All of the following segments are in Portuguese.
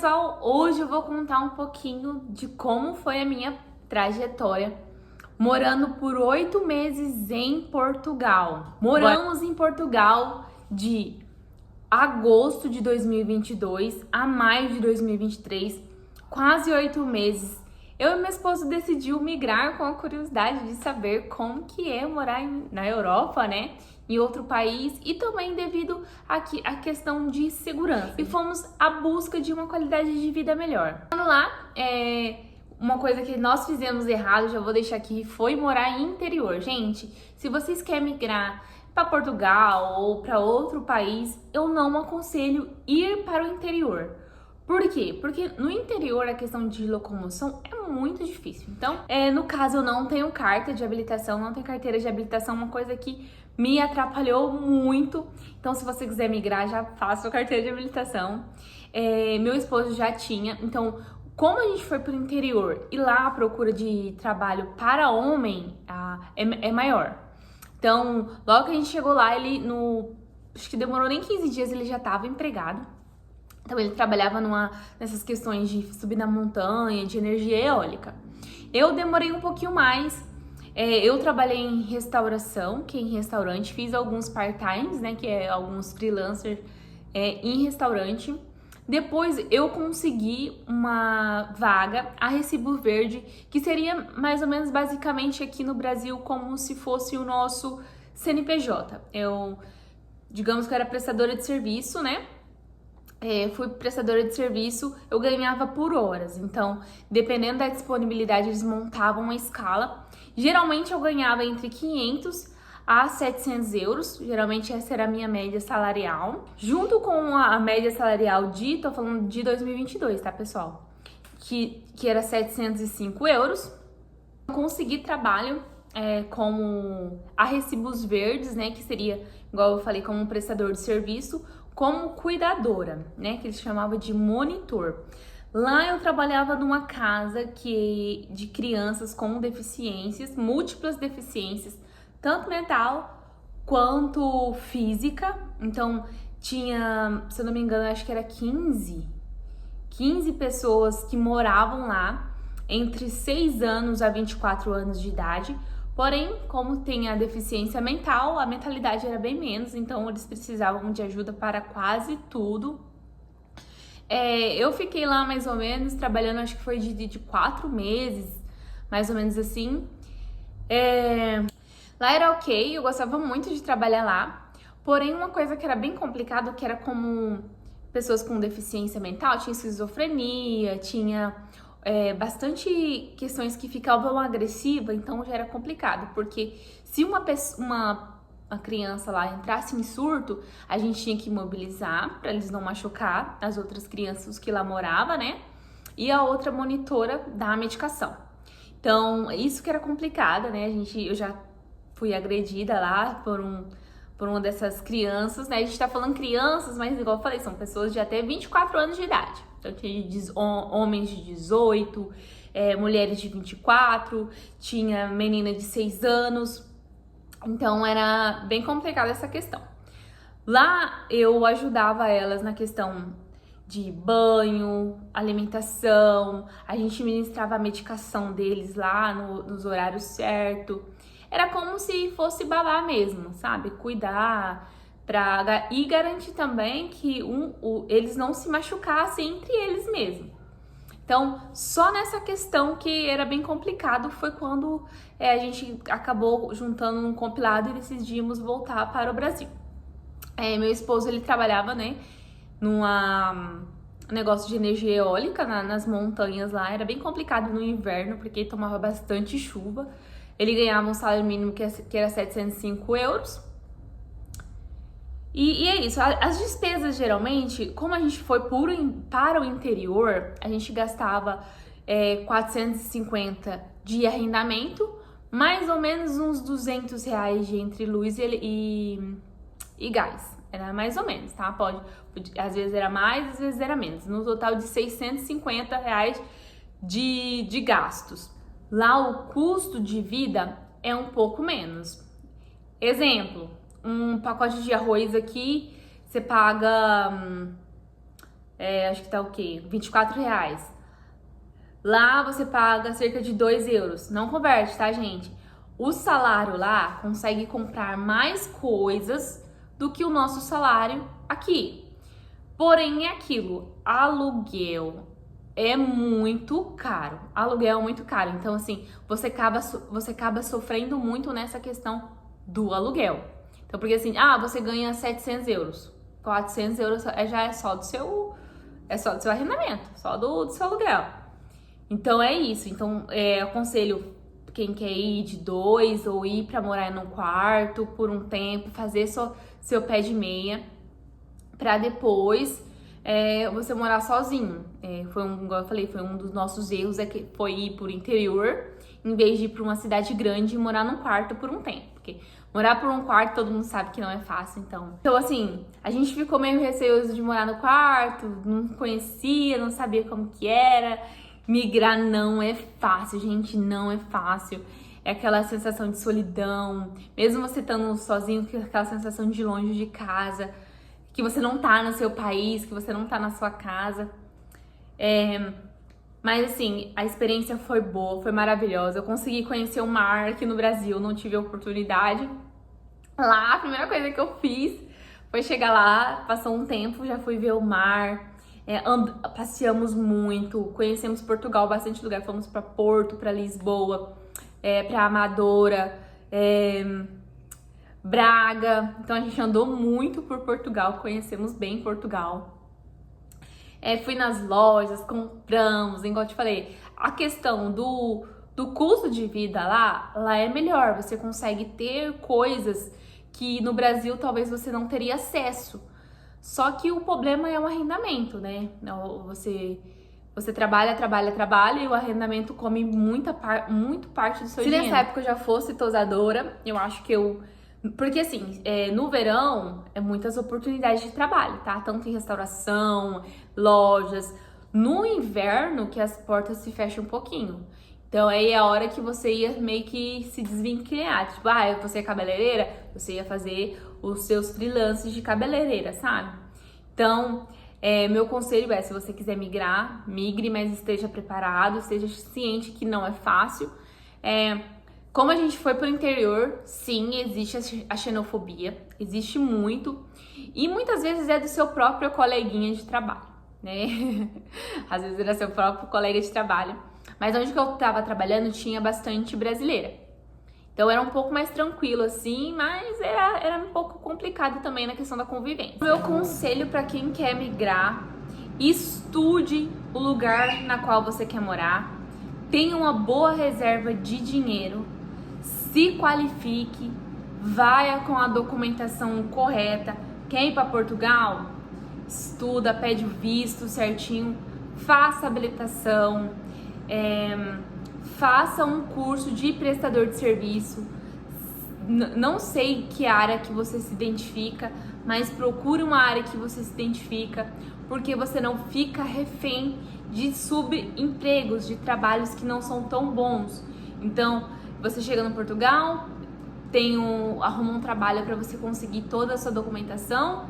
pessoal, hoje eu vou contar um pouquinho de como foi a minha trajetória morando por 8 meses em Portugal. Moramos em Portugal de agosto de 2022 a maio de 2023, quase 8 meses. Eu e meu esposo decidimos migrar com a curiosidade de saber como que é morar na Europa, né? Em outro país, e também devido à questão de segurança. E fomos à busca de uma qualidade de vida melhor. Vamos lá, uma coisa que nós fizemos errado, já vou deixar aqui, foi morar em interior. Gente, se vocês querem migrar para Portugal ou para outro país, eu não aconselho ir para o interior. Por quê? Porque no interior a questão de locomoção é muito difícil. Então, no caso, eu não tenho carta de habilitação, não tenho carteira de habilitação, uma coisa que me atrapalhou muito. Então, se você quiser migrar, já faça a carteira de habilitação. Meu esposo já tinha. Então, como a gente foi pro interior e lá a procura de trabalho para homem é maior. Então, logo que a gente chegou lá, acho que demorou nem 15 dias, ele já estava empregado. Então ele trabalhava nessas questões de subir na montanha, de energia eólica. Eu demorei um pouquinho mais. Eu trabalhei em restauração, que é em restaurante, fiz alguns part-times, né, que é alguns freelancers em restaurante. Depois eu consegui uma vaga a recibo verde, que seria mais ou menos basicamente aqui no Brasil como se fosse o nosso CNPJ. Digamos que eu era prestadora de serviço, né? Fui prestadora de serviço, eu ganhava por horas. Então, dependendo da disponibilidade, eles montavam uma escala. Geralmente eu ganhava entre 500 a 700 euros, geralmente essa era a minha média salarial. Junto com a média salarial tô falando de 2022, tá, pessoal? Que era 705 euros. Eu consegui trabalho como a recibos verdes, né, que seria, igual eu falei, como um prestador de serviço, como cuidadora, né, que eles chamavam de monitor. Lá eu trabalhava numa casa de crianças com deficiências, múltiplas deficiências, tanto mental quanto física. Então tinha, se eu não me engano, acho que era 15 pessoas que moravam lá entre 6 anos a 24 anos de idade. Porém, como tem a deficiência mental, a mentalidade era bem menos, então eles precisavam de ajuda para quase tudo. Eu fiquei lá mais ou menos, trabalhando, acho que foi de 4 meses, mais ou menos assim. Lá era ok, eu gostava muito de trabalhar lá, porém uma coisa que era bem complicado, que era como pessoas com deficiência mental, tinha esquizofrenia, tinha bastante questões que ficavam agressivas, então já era complicado, porque se uma criança lá entrasse em surto, a gente tinha que imobilizar para eles não machucar as outras crianças que lá moravam, né? E a outra monitora dar a medicação. Então, isso que era complicado, né? Eu já fui agredida lá por uma dessas crianças, né? A gente tá falando crianças, mas igual eu falei, são pessoas de até 24 anos de idade. Então, tinha homens de 18, mulheres de 24, tinha menina de 6 anos. Então, era bem complicada essa questão. Lá, eu ajudava elas na questão de banho, alimentação, a gente ministrava a medicação deles lá nos horários certos. Era como se fosse babá mesmo, sabe? Cuidar e garantir também que eles não se machucassem entre eles mesmos. Então, só nessa questão que era bem complicado foi quando a gente acabou juntando um compilado e decidimos voltar para o Brasil. Meu esposo, ele trabalhava, né, negócio de energia eólica nas montanhas lá. Era bem complicado no inverno, porque tomava bastante chuva. Ele ganhava um salário mínimo que era 705 euros. E é isso, as despesas geralmente, como a gente foi para o interior, a gente gastava 450 de arrendamento, mais ou menos uns 200 reais de entre luz e gás. Era mais ou menos, tá? Às vezes era mais, às vezes era menos. No total de 650 reais de gastos. Lá o custo de vida é um pouco menos. Exemplo, um pacote de arroz aqui, você paga acho que tá o quê? R$ 24. Lá você paga cerca de 2 euros. Não converte, tá, gente? O salário lá consegue comprar mais coisas do que o nosso salário aqui. Porém, é aquilo, aluguel é muito caro. Aluguel é muito caro. Então, assim, você acaba sofrendo muito nessa questão do aluguel. Então, porque assim, você ganha 700 euros. 400 euros já é só do seu arrendamento, só do seu aluguel. Então, é isso. Então, aconselho quem quer ir de 2 ou ir pra morar num quarto por um tempo, fazer seu pé de meia, pra depois você morar sozinho. Igual eu falei, foi um dos nossos erros, que foi ir por interior, em vez de ir pra uma cidade grande e morar num quarto por um tempo. Porque morar por um quarto, todo mundo sabe que não é fácil, então. Então, assim, a gente ficou meio receoso de morar no quarto, não conhecia, não sabia como que era. Migrar não é fácil, gente, não é fácil. É aquela sensação de solidão, mesmo você estando sozinho, aquela sensação de longe de casa, que você não tá no seu país, que você não tá na sua casa. Mas assim, a experiência foi boa, foi maravilhosa. Eu consegui conhecer o mar aqui no Brasil, não tive a oportunidade. Lá, a primeira coisa que eu fiz foi chegar lá, passou um tempo, já fui ver o mar. Passeamos muito, conhecemos Portugal, bastante lugar. Fomos para Porto, para Lisboa, para Amadora, Braga. Então a gente andou muito por Portugal, conhecemos bem Portugal. Fui nas lojas, compramos, igual eu te falei, a questão do custo de vida lá é melhor. Você consegue ter coisas que no Brasil talvez você não teria acesso. Só que o problema é o arrendamento, né? Você trabalha e o arrendamento come muito parte do seu dinheiro. Se nessa época eu já fosse tosadora, eu acho que porque assim, no verão é muitas oportunidades de trabalho, tá? Tanto em restauração, lojas. No inverno que as portas se fecham um pouquinho. Então aí é a hora que você ia meio que se desvencilhar. Tipo, você é cabeleireira, você ia fazer os seus freelances de cabeleireira, sabe? Então, meu conselho se você quiser migrar, migre, mas esteja preparado, esteja ciente que não é fácil. Como a gente foi pro interior, sim, existe a xenofobia, existe muito, e muitas vezes é do seu próprio coleguinha de trabalho, né? Às vezes era seu próprio colega de trabalho, mas onde que eu tava trabalhando tinha bastante brasileira. Então era um pouco mais tranquilo assim, mas era um pouco complicado também na questão da convivência. Meu conselho para quem quer migrar: estude o lugar na qual você quer morar, tenha uma boa reserva de dinheiro, se qualifique, vai com a documentação correta. Quer ir para Portugal? Estuda, pede o visto certinho, faça habilitação, faça um curso de prestador de serviço. Não sei que área que você se identifica, mas procure uma área que você se identifica, porque você não fica refém de subempregos, de trabalhos que não são tão bons. Então, você chega no Portugal, arruma um trabalho para você conseguir toda a sua documentação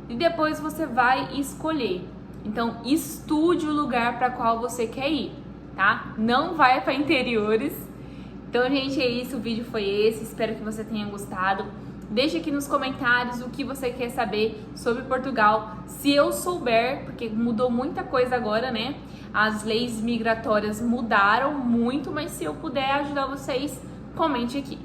e depois você vai escolher. Então, estude o lugar para qual você quer ir, tá? Não vai para interiores. Então, gente, é isso. O vídeo foi esse. Espero que você tenha gostado. Deixe aqui nos comentários o que você quer saber sobre Portugal. Se eu souber, porque mudou muita coisa agora, né? As leis migratórias mudaram muito, mas se eu puder ajudar vocês, comente aqui.